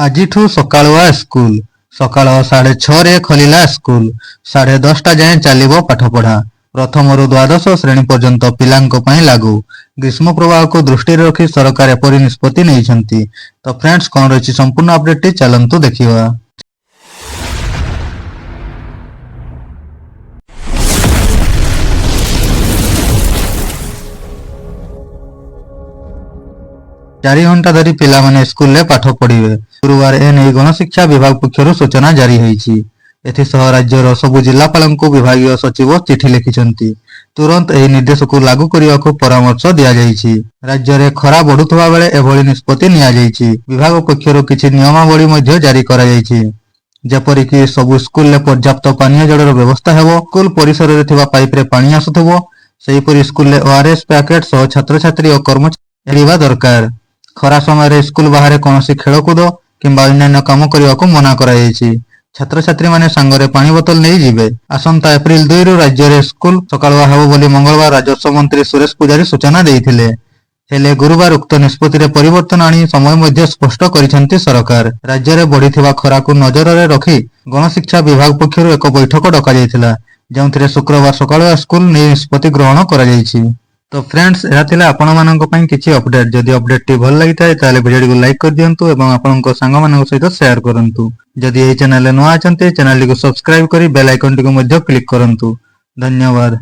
ଆଜିଠୁ ସକାଳୁଆ ସ୍କୁଲ। ସକାଳ 6:30ରେ ଖୋଲିଲା ସ୍କୁଲ। 10:30 ଯାଏଁ ଚାଲିବ ପାଠପଢା। ପ୍ରଥମରୁ ଦ୍ୱାଦଶ ଶ୍ରେଣୀ ପର୍ଯ୍ୟନ୍ତ ପିଲାଙ୍କ ପାଇଁ ଲାଗୁ। ଗ୍ରୀଷ୍ମ ପ୍ରବାହକୁ ଦୃଷ୍ଟିରେ ରଖି ସରକାର ଏପରି ନିଷ୍ପତ୍ତି ନେଇଛନ୍ତି। ତ ଫ୍ରେଣ୍ଡସ୍, କଣ ରହିଛି ସମ୍ପୂର୍ଣ୍ଣ ଅପଡେଟଟି ଚାଲନ୍ତୁ ଦେଖିବା। ଚାରି ଘଣ୍ଟା ଧରି ପିଲାମାନେ ସ୍କୁଲରେ ପାଠ ପଢିବେ। ଗୁରୁବାର ଏନେଇ ଗଣଶିକ୍ଷା ବିଭାଗ ପକ୍ଷରୁ ସୂଚନା ଜାରି ହୋଇଛି। ଏଥିସହ ରାଜ୍ୟର ସବୁ ଜିଲ୍ଲାପାଳଙ୍କୁ ବିଭାଗୀୟ ସଚିବ ଚିଠି ଲେଖିଛନ୍ତି। ତୁରନ୍ତ ଏହି ନିର୍ଦ୍ଦେଶକୁ ଲାଗୁ କରିବାକୁ ପରାମର୍ଶ ଦିଆଯାଇଛି। ରାଜ୍ୟରେ ଖରା ବଢୁଥିବା ବେଳେ ଏଭଳି ନିଷ୍ପତ୍ତି ନିଆଯାଇଛି। ବିଭାଗ ପକ୍ଷରୁ କିଛି ନିୟମାବଳୀ ମଧ୍ୟ ଜାରି କରାଯାଇଛି। ଯେପରିକି ସବୁ ସ୍କୁଲରେ ପର୍ଯ୍ୟାପ୍ତ ପାନୀୟ ଜଳର ବ୍ୟବସ୍ଥା ହେବ। ସ୍କୁଲ ପରିସରରେ ଥିବା ପାଇପରେ ପାଣି ଆସୁଥିବ। ସେହିପରି ସ୍କୁଲରେ ORS ପ୍ୟାକେଟ୍ ସହ ଛାତ୍ରଛାତ୍ରୀ ଓ କର୍ମଚାରୀ ଏଡ଼ିବା ଦରକାର। ଖରା ସମୟରେ ସ୍କୁଲ ବାହାରେ କୌଣସି ଖେଳକୁଦ କିମ୍ବା ଅନ୍ୟାନ୍ୟ କାମ କରିବାକୁ ମନା କରାଯାଇଛି। ଛାତ୍ରଛାତ୍ରୀମାନେ ସାଙ୍ଗରେ ପାଣି ବୋତଲ ନେଇ ଯିବେ। ଆସନ୍ତା ଏପ୍ରିଲ 2ରୁ ରାଜ୍ୟରେ ସ୍କୁଲ ସକାଳୁଆ ହେବ ବୋଲି ମଙ୍ଗଳବାର ରାଜସ୍ୱ ମନ୍ତ୍ରୀ ସୁରେଶ ପୂଜାରୀ ସୂଚନା ଦେଇଥିଲେ। ହେଲେ ଗୁରୁବାର ଉକ୍ତ ନିଷ୍ପତ୍ତିରେ ପରିବର୍ତ୍ତନ ଆଣି ସମୟ ମଧ୍ୟ ସ୍ପଷ୍ଟ କରିଛନ୍ତି ସରକାର। ରାଜ୍ୟରେ ବଢିଥିବା ଖରାକୁ ନଜରରେ ରଖି ଗଣଶିକ୍ଷା ବିଭାଗ ପକ୍ଷରୁ ଏକ ବୈଠକ ଡକାଯାଇଥିଲା, ଯେଉଁଥିରେ ଶୁକ୍ରବାର ସକାଳୁଆ ସ୍କୁଲ ନେଇ ନିଷ୍ପତ୍ତି ଗ୍ରହଣ କରାଯାଇଛି। ତ ଫ୍ରେଣ୍ଡସ୍, ଏହା ଥିଲା ଆପଣମାନଙ୍କ ପାଇଁ କିଛି ଅପଡେଟ୍। ଯଦି ଅପଡେଟଟି ଭଲ ଲାଗିଥାଏ ତାହେଲେ ଭିଡିଓଟିକୁ ଲାଇକ୍ କରିଦିଅନ୍ତୁ ଏବଂ ଆପଣଙ୍କ ସାଙ୍ଗମାନଙ୍କ ସହିତ ସେୟାର କରନ୍ତୁ। ଯଦି ଏହି ଚ୍ୟାନେଲରେ ନୂଆ ଅଛନ୍ତି, ଚ୍ୟାନେଲଟିକୁ ସବସ୍କ୍ରାଇବ କରି ବେଲ୍ ଆଇକନଟିକୁ ମଧ୍ୟ କ୍ଲିକ୍ କରନ୍ତୁ। ଧନ୍ୟବାଦ।